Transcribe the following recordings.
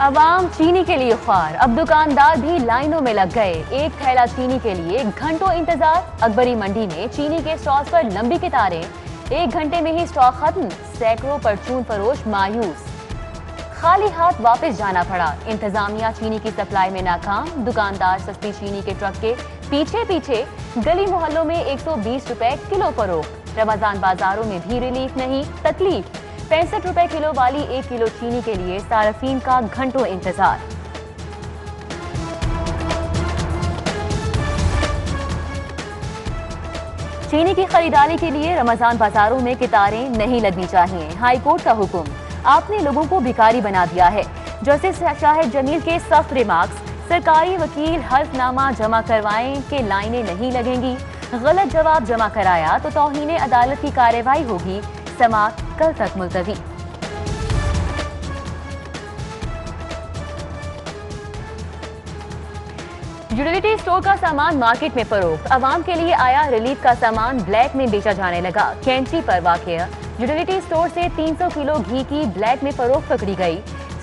अवाम चीनी के लिए ख्वार, अब दुकानदार भी लाइनों में लग गए। एक थैला चीनी के लिए घंटों इंतजार। अकबरी मंडी में चीनी के स्टॉल्स पर लंबी कतारें, 1 घंटे में ही स्टॉक खत्म। सैकड़ों परचून फरोश मायूस, खाली हाथ वापस जाना पड़ा। इंतजामिया चीनी की सप्लाई में नाकाम। दुकानदार सस्ती चीनी के ट्रक के पीछे पीछे गली मोहल्लों में 120 रुपए किलो फरोख्त। रमजान बाजारों में भी रिलीफ नहीं, तकलीफ। 65 रुपए किलो वाली 1 किलो चीनी के लिए सार्फिन का घंटों इंतजार। चीनी की खरीदारी के लिए रमजान बाजारों में कतारें नहीं लगनी चाहिए, हाईकोर्ट का हुक्म। आपने लोगों को भिखारी बना दिया है। जस्टिस शाहिद जमील के सख्त रिमार्क्स। सरकारी वकील हल्फनामा जमा करवाएं कि लाइनें नहीं लगेंगी। गलत जवाब जमा कराया तो तौहीन अदालत की कार्रवाई होगी। समाअत कल तक मुलतवी। यूटिलिटी स्टोर का सामान मार्केट में फरोख्त। अवाम के लिए आया रिलीफ का सामान ब्लैक में बेचा जाने लगा। कैंची पर वाक़या यूटिलिटी स्टोर से 300 किलो घी की ब्लैक में फरोख्त पकड़ी गई।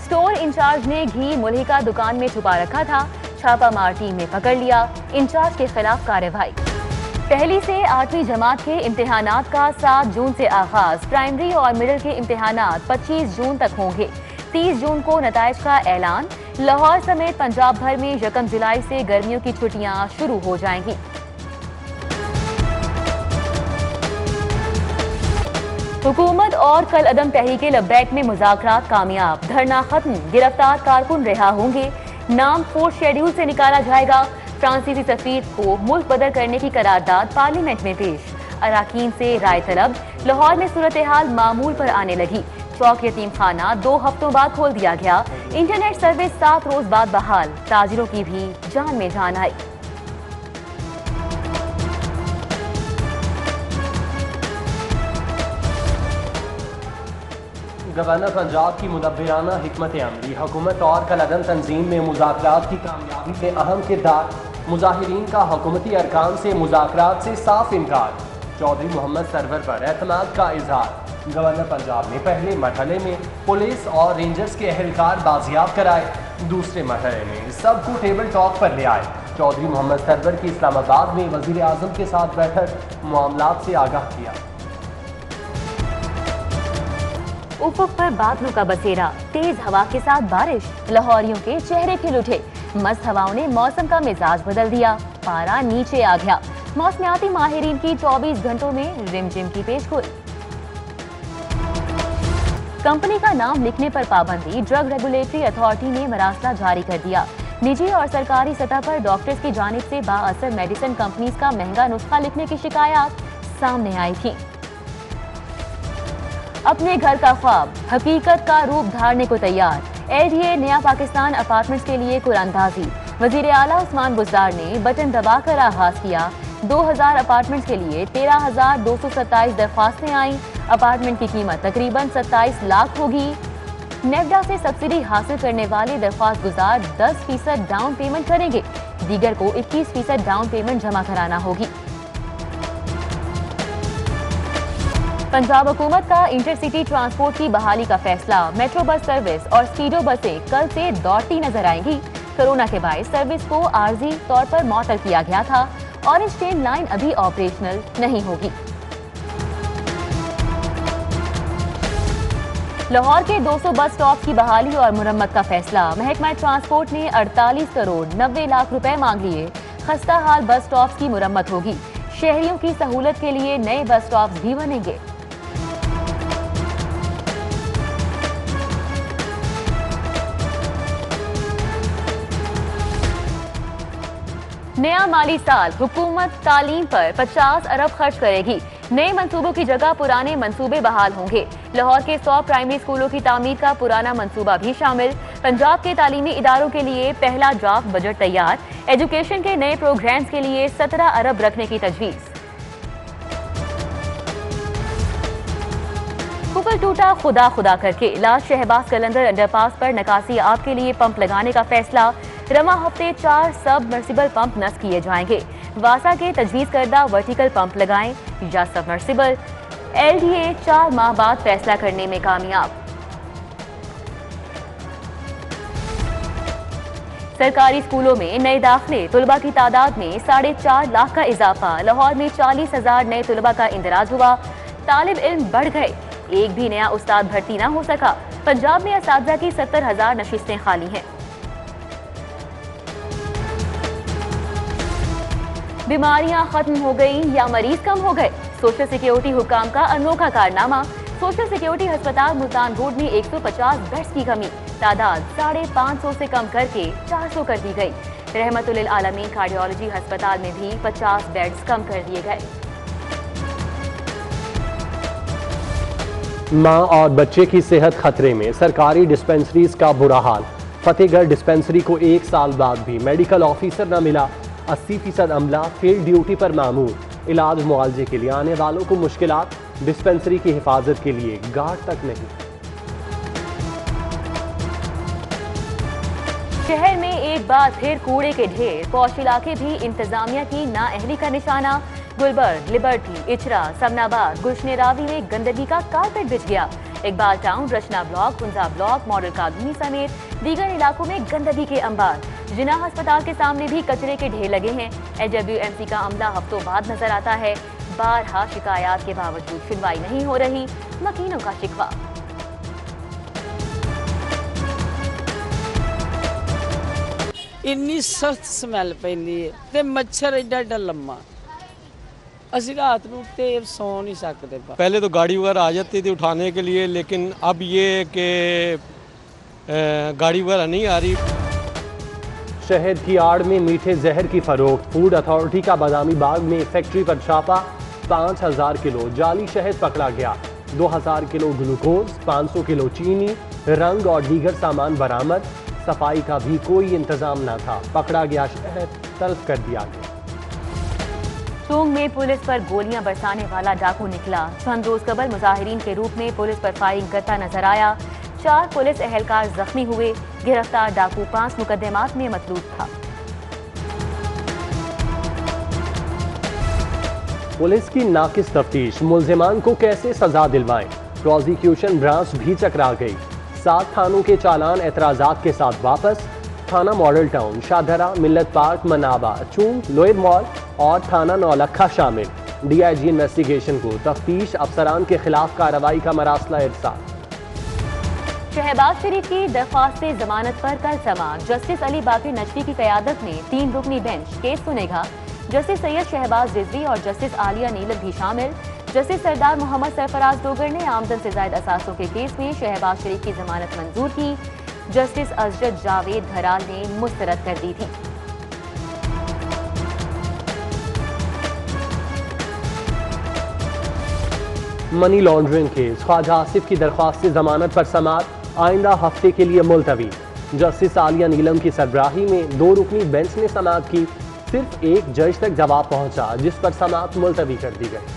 स्टोर इंचार्ज ने घी मुल्हिका दुकान में छुपा रखा था। छापामार टीम ने पकड़ लिया। इंचार्ज के खिलाफ कार्रवाई। पहली से 8वीं जमात के इम्तिहानात का 7 जून से आगाज। प्राइमरी और मिडिल के इम्तिहानात 25 जून तक होंगे। 30 जून को नताइज का ऐलान। लाहौर समेत पंजाब भर में 1 जुलाई से गर्मियों की छुट्टियां शुरू हो जाएंगी। हुकूमत और कल अदम तहरीके लब्बैक में मुज़ाकरात कामयाब। धरना खत्म, गिरफ्तार कारकुन रिहा होंगे। नाम 4 शेड्यूल से निकाला जाएगा। फ्रांसीसी सफीर को मुल्क बदल करने की करारदाद पार्लियामेंट में पेश। अराकीन से राय तलब। लाहौर में सूरत हाल मामूल पर आने लगी। चौक यतीम खाना 2 हफ्तों बाद खोल दिया गया। इंटरनेट सर्विस 7 रोज बाद बहाल। ताजिरों की भी जान में जान आई। गवर्नर पंजाब की मुदब्बिराना हिकमत अमली। हुकूमत और कलअदम तंजीम में मुज़ाकरात की कामयाबी में अहम किरदार। मुजाहिरीन का हुकूमती अरकान से मुज़ाकरात से साफ इनकार। चौधरी मोहम्मद सरवर पर एतमाद का इजहार। गवर्नर पंजाब ने पहले मरहले में पुलिस और रेंजर्स के अहलकार बाजियाब कराए। दूसरे मरहले में सबको टेबल टॉक पर ले आए। चौधरी मोहम्मद सरवर की इस्लामाबाद में वजीर आजम के साथ बैठक, मामलात से आगाह किया। उफक पर बादलों का बसेरा, तेज हवा के साथ बारिश। लाहौरियों के चेहरे खिल उठे। मस्त हवाओं ने मौसम का मिजाज बदल दिया। पारा नीचे आ गया। मौसमियाती माहिरीन की 24 घंटों में रिमझिम की पेशगोई। कंपनी का नाम लिखने पर पाबंदी। ड्रग रेगुलेटरी अथॉरिटी ने मरासला जारी कर दिया। निजी और सरकारी सतह पर डॉक्टर्स की जानिब से बाअसर मेडिसिन कंपनीज का महंगा नुस्खा लिखने की शिकायत सामने आई थी। अपने घर का ख्वाब हकीकत का रूप धारने को तैयार। LDA नया पाकिस्तान अपार्टमेंट्स के लिए कुरानदाजी। वजीर आला उस्मान बुज़दार ने बटन दबाकर आगाज किया। 2000 अपार्टमेंट्स के लिए 13,227 दरख्वास्तें आईं। अपार्टमेंट की कीमत तकरीबन 27 लाख होगी। नेफ्डा से सब्सिडी हासिल करने वाले दरख्वास्त गुजार 10% डाउन पेमेंट करेंगे। दीगर को 21% डाउन पेमेंट जमा कराना होगी। पंजाब हुकूमत का इंटरसिटी ट्रांसपोर्ट की बहाली का फैसला। मेट्रो बस सर्विस और स्पीडो बसें कल से दौड़ती नजर आएंगी। कोरोना के बायस सर्विस को आर्जी तौर पर मअतल किया गया था। ऑरेंज ट्रेन लाइन अभी ऑपरेशनल नहीं होगी। लाहौर के 200 बस स्टॉप की बहाली और मुरम्मत का फैसला। महकमा ट्रांसपोर्ट ने 48 करोड़ 90 लाख रुपए मांग लिए। खस्ता हाल बस स्टॉप की मुरम्मत होगी। शहरियों की सहूलत के लिए नए बस स्टॉप भी बनेंगे। नया माली साल, हुकूमत तालीम पर 50 अरब खर्च करेगी। नए मंसूबों की जगह पुराने मंसूबे बहाल होंगे। लाहौर के 100 प्राइमरी स्कूलों की तामीर का पुराना मंसूबा भी शामिल। पंजाब के तालीमी इदारों के लिए पहला ड्राफ्ट बजट तैयार। एजुकेशन के नए प्रोग्राम्स के लिए 17 अरब रखने की तजवीज़। कुफल टूटा खुदा खुदा करके। लाल शहबाज कलंदर अंडरपास पर नकासी आब के लिए पंप लगाने का फैसला। रवा हफ्ते 4 सबमर्सिबल पंप नस्ब किए जाएंगे। वासा के तजवीज़ करदा वर्टिकल पंप लगाएं या सबमर्सिबल। LDA 4 माह बाद फैसला करने में कामयाब। सरकारी स्कूलों में नए दाखिले, तुलबा की तादाद में 4.5 लाख का इजाफा। लाहौर में 40,000 नए तुलबा का इंदराज हुआ। तालिब इल्म बढ़ गए, एक भी नया उस्ताद भर्ती न हो सका। पंजाब में असातिज़ा की 70,000 नशिस्तें खाली हैं। बीमारियां खत्म हो गई या मरीज कम हो गए? सोशल सिक्योरिटी हुकाम का अनोखा कारनामा। सोशल सिक्योरिटी अस्पताल मुल्तान रोड में 150 बेड्स की कमी, तादाद 550 से कम करके 400 कर दी गई। रहमतुल आलमीन कार्डियोलॉजी अस्पताल में भी 50 बेड्स कम कर दिए गए। मां और बच्चे की सेहत खतरे में, सरकारी डिस्पेंसरीज का बुरा हाल। फतेहगढ़ डिस्पेंसरी को 1 साल बाद भी मेडिकल ऑफिसर न मिला। 80% अमला फील्ड ड्यूटी पर मामूर। इलाज मुआवजे के लिए आने वालों को मुश्किलात, डिस्पेंसरी की हिफाजत के लिए गार्ड तक नहीं। शहर में एक बार फिर कूड़े के ढेर, पौष इलाके भी इंतजामिया की नाअहली का निशाना। गुलबर्ग, लिबर्टी, इचरा, समनाबाद, गुलशन रावी में गंदगी का कारपेट बिछ गया। Iqbal town, Rachna block, Hunza block, model colony समेत दीगर इलाकों में गंदगी के अंबार। जिनाह अस्पताल के सामने भी कचरे के ढेर लगे हैं। HWMC का अमला हफ्तों बाद नजर आता है। बारहा शिकायत के बावजूद सुनवाई नहीं हो रही, मकीनों का शिकवा। इन्नी सख्त स्मैल पैंदी है ते मच्छर एडा एडा लम्मा, असि रात नूं ते सौ नहीं सकते। पहले तो गाड़ी वगैरह आ जाती थी उठाने के लिए, लेकिन अब ये कि गाड़ी वगैरह नहीं आ रही। शहद की आड़ में मीठे जहर की फरोख्त। फूड अथॉरिटी का बादामी बाग में फैक्ट्री पर छापा। 5,000 किलो जाली शहद पकड़ा गया। 2,000 किलो ग्लूकोज, 500 किलो चीनी, रंग और दीगर सामान बरामद। सफाई का भी कोई इंतजाम न था। पकड़ा गया शहद तल्फ कर दिया गया। चोंग में पुलिस पर गोलियां बरसाने वाला डाकू निकला। चंद रोज कबल मुजाहिरीन के रूप में पुलिस पर फायरिंग करता नजर आया। 4 पुलिस एहलकार जख्मी हुए। गिरफ्तार डाकू 5 मुकदमात में मतलूब था। पुलिस की नाकिस तफ्तीश, मुल्जिमान को कैसे सजा दिलवाएं? प्रोसिक्यूशन ब्रांच भी चकरा गई। 7 थानों के चालान एतराजात के साथ वापस। थाना मॉडल टाउन, शाहदरा, मिल्लत पार्क, मनाबा, चूंग, लोएड मॉल और थाना नौलखा शामिल। DIG इन्वेस्टिगेशन को तफ्तीश अफसरान के खिलाफ कार्रवाई का मरासला इरसाल। शहबाज शरीफ की दरख्वास्त जमानत पर कल समाअत। जस्टिस अली बाकी नजफी की क़यादत में 3 रुकनी बेंच केस सुनेगा। जस्टिस सैयद शहबाज रिजवी और जस्टिस आलिया नीलम भी शामिल। जस्टिस सरदार मोहम्मद सरफराज डोगर ने आमदन से जायद असासों के केस में शहबाज शरीफ की जमानत मंजूर की। जस्टिस अजरत जावेद घराल ने मुस्तरद कर दी थी। Money laundering case, Khawaja Asif की दरख्वास्त जमानत पर समाअत आइंदा हफ्ते के लिए मुलतवी। जस्टिस आलिया नीलम की सरबराही में 2 रुकनी बेंच ने समाअत की। सिर्फ एक जज तक जवाब पहुंचा, जिस पर समाअत मुलतवी कर दी गई।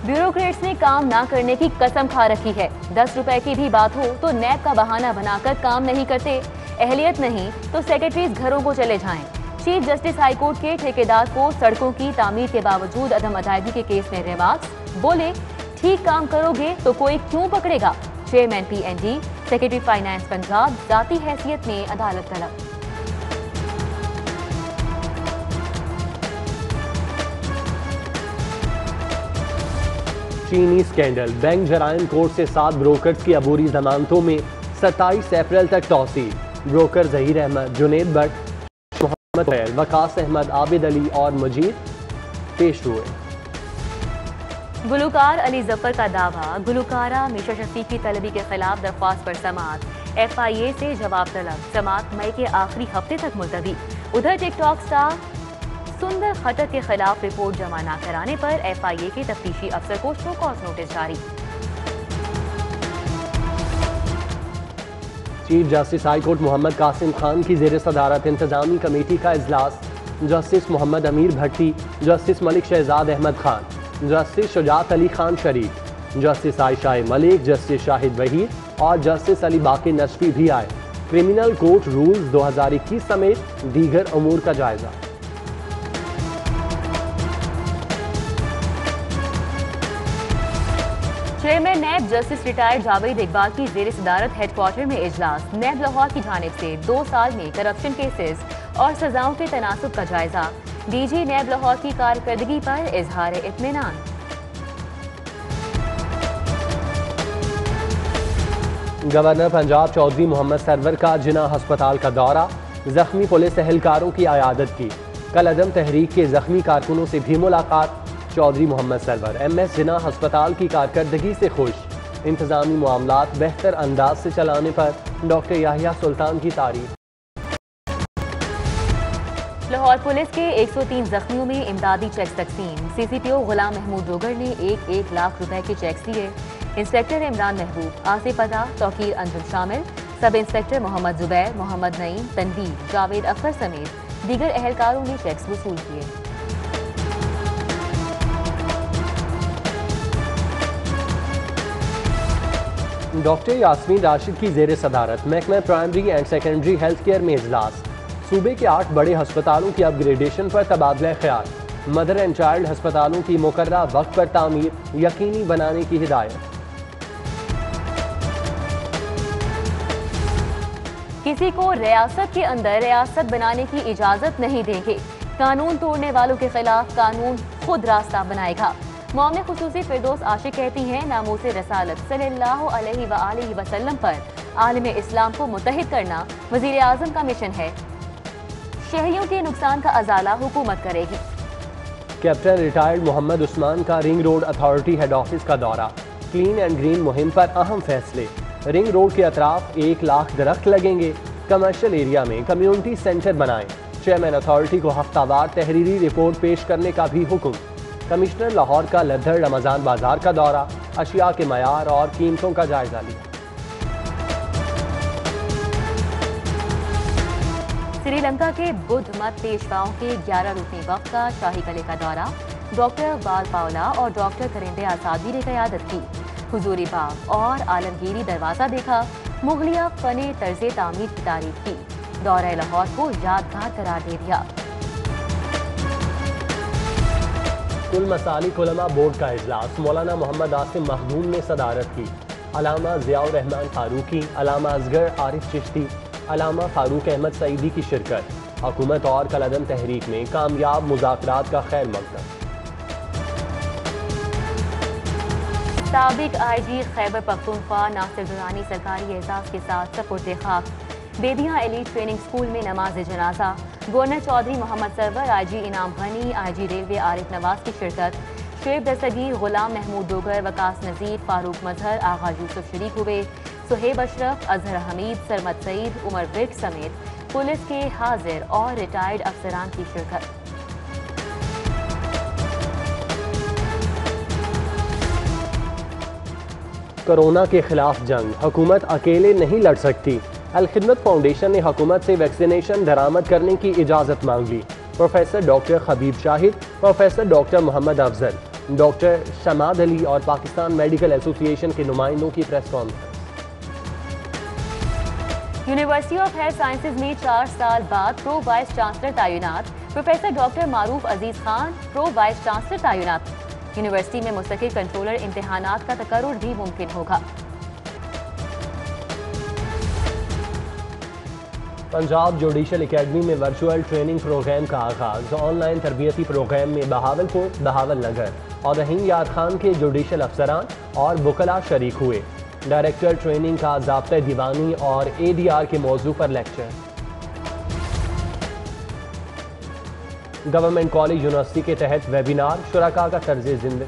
ब्यूरोक्रेट्स ने काम ना करने की कसम खा रखी है। 10 रुपए की भी बात हो तो नैब का बहाना बनाकर काम नहीं करते। अहलियत नहीं तो सेक्रेटरीज घरों को चले जाएं। चीफ जस्टिस हाईकोर्ट के ठेकेदार को सड़कों की तामीर के बावजूद अदम अदायगी के केस में रिमार्क्स। बोले, ठीक काम करोगे तो कोई क्यों पकड़ेगा। Chairman PND, secretary finance Punjab, जाती हैसियत में अदालत तलब। चीनी स्कैंडल, बैंक जराइम कोर्ट से 7 ब्रोकर्स की अबूरी जमानतों में 27 अप्रैल तक तौसील। ब्रोकर जहीर अहमद, जुनेद भट्ट, मोहम्मद फैल, वकास अहमद, आबिद अली और मजीद पेश हुए। गुलकार अली जफर का दावा, गुलकारा मिशा शफीक की तलबी के खिलाफ दरख्वास्त पर समाअत। FIA से जवाब तलब। समाअत मई के आखिरी हफ्ते तक मुलतवी। उधर टिकटॉक स्टार सुंदर खट्टर के खिलाफ रिपोर्ट जमा न कराने पर FIA के तफ्तीशी अफसर को शो कॉज नोटिस जारी। Chief justice high court Muhammad Qasim Khan की जेर सदारत इंतजामी कमेटी का इजलास। जस्टिस मोहम्मद अमीर भट्टी, जस्टिस मलिक शहजाद अहमद खान, जस्टिस शुजात अली खान शरीफ, जस्टिस आयशा मलिक, जस्टिस शाहिद वहीद और जस्टिस अली बाकी नजफी भी आए। क्रिमिनल कोर्ट रूल्स 2021 समेत दीगर अमूर का जायजा। Chairman NAB justice retired Javed Iqbal की जेर सदारत हेडक्वार्टर में इजलास। नैब लाहौर की जानिब से 2 साल में करप्शन केसेस और सजाओं के तनासुब का जायजा। डीजी नैब लाहौर की कारकर्दगी पर इजहार इत्मीनान। गवर्नर पंजाब चौधरी मोहम्मद सरवर का जिना अस्पताल का दौरा, जख्मी पुलिस एहलकारों की आयादत की। कल अदम तहरीक के जख्मी कारकुनों से भी मुलाकात। चौधरी मोहम्मद सरवर MS जिना अस्पताल की कारकर्दगी से खुश। इंतजामी मामलात बेहतर अंदाज से चलाने पर डॉक्टर याहिया सुल्तान की तारीफ। लाहौर पुलिस के 103 जख्मियों में इमदादी चेक तकसीम। CCPO गुलाम महमूद डोगर ने 1-1 लाख रुपए के चेक्स दिए। इंस्पेक्टर इमरान महबूब, आसिफ अदा, तौकीर अंजुम शामिल, सब इंस्पेक्टर मोहम्मद जुबैर, मोहम्मद नईम, तनवीर, जावेद अख्तर समेत दीगर एहलकारों ने चेक्स वसूल किए। डॉक्टर यास्मीन राशिद की जेर सदारत महकमा primary and secondary health care में इजलास। सूबे के 8 बड़े अस्पतालों की अपग्रेडेशन पर तबादला ख्याल। मदर एंड चाइल्ड अस्पतालों की मुकर्ररा वक्त पर तामीर यकीनी बनाने की हिदायत। किसी को रियासत के अंदर रियासत बनाने की इजाजत नहीं देंगे। कानून तोड़ने वालों के खिलाफ कानून खुद रास्ता बनाएगा। मौमने खुसूसी फिरदौस आशिक कहती हैं, नामूसे रसालत सल्लल्लाहु अलैहि वसल्लम पर आलिम इस्लाम को मुत्तहिद करना वजीर आजम का मिशन है। शहरियों के नुकसान का अजाला हुकूमत करेगी। कैप्टन रिटायर्ड मोहम्मद उस्मान का ring road authority head office का दौरा। क्लीन एंड ग्रीन मुहिम पर अहम फैसले। रिंग रोड के अतराफ 1 लाख दरख्त लगेंगे। कमर्शियल एरिया में कम्युनिटी सेंटर बनाएं। चेयरमैन अथॉरिटी को हफ्तावार तहरीरी रिपोर्ट पेश करने का भी हुक्म। कमिश्नर लाहौर का लद्दर रमजान बाजार का दौरा, अशिया के मयार और कीमतों का जायजा लिया। श्रीलंका के बुद्ध मत पेशवाओं के 11 रुकनी वक्त का शाही कले का दौरा। डॉक्टर बाल पावला और डॉक्टर करिंदे आसादी ने क़यादत की। हुजूरी बाग और आलमगीरी दरवाज़ा देखा। मुगलिया फने तर्ज़े तामीर की तारीफ की। दौरा लाहौर को यादगार करार दे दिया। कुल मसालिक उलमा बोर्ड का इजलास। मौलाना मोहम्मद आसिम महदूम ने सदारत की। अलामा ज़ियाउर रहमान फारूकी, अलामा असगर आरिफ चिश्ती, अलामा फारूक अहमद सईदी की शिरकत। हुकूमत और कलअदम तहरीक में कामयाब मुज़ाकरात का खैर मकसद। साबिक IG खैबर पख्तूनख्वा नासिर दुरानी सरकारी एजाज के साथ सपुर्द खाक। बेदिया एलीट ट्रेनिंग स्कूल में नमाज जनाजा। Governor Chaudhry Muhammad Sarwar, IG Inam Ghani, IG railway Arif Nawaz की शिरकत। शुएब दस्तगीर, गुलाम महमूद डोगर, वकास नज़ीर, फारूक मजहर, आगा यूसुफ शरीक हुए। सुहेब अशरफ, अजहर हमीद, सरमद सईद, उमर विर्क समेत पुलिस के हाजिर और रिटायर्ड अफसरान की शिरकत। कोरोना के खिलाफ जंग हुकूमत अकेले नहीं लड़ सकती। अल-खिदमत फाउंडेशन ने हुकूमत से वैक्सीनेशन दरामद करने की इजाज़त मांग ली। Professor doctor Khabib Shahid, professor doctor Mohammad Afzal, doctor Shamad Ali और पाकिस्तान मेडिकल एसोसिएशन के नुमाइंदों की press conference. University of health sciences में 4 साल बाद प्रो वाइस चांसलर तैनात। Professor doctor Maroof Aziz Khan pro vice chancellor तैनात। यूनिवर्सिटी में मुस्तकिल कंट्रोलर इम्तिहानात का तकर्रुर भी मुमकिन होगा। पंजाब जुडिशल एकेडमी में वर्चुअल ट्रेनिंग प्रोग्राम का आगाज। ऑनलाइन तरबियती प्रोग्राम में बहावलपुर, बहावलनगर और रहीम यार खान के जुडिशल अफसरान और वकला शरीक हुए। डायरेक्टर ट्रेनिंग का ज़ाब्ता दीवानी और ADR के मौजू पर लेक्चर। गवर्नमेंट कॉलेज यूनिवर्सिटी के तहत वेबिनार, शुरका का तर्ज जिंदगी।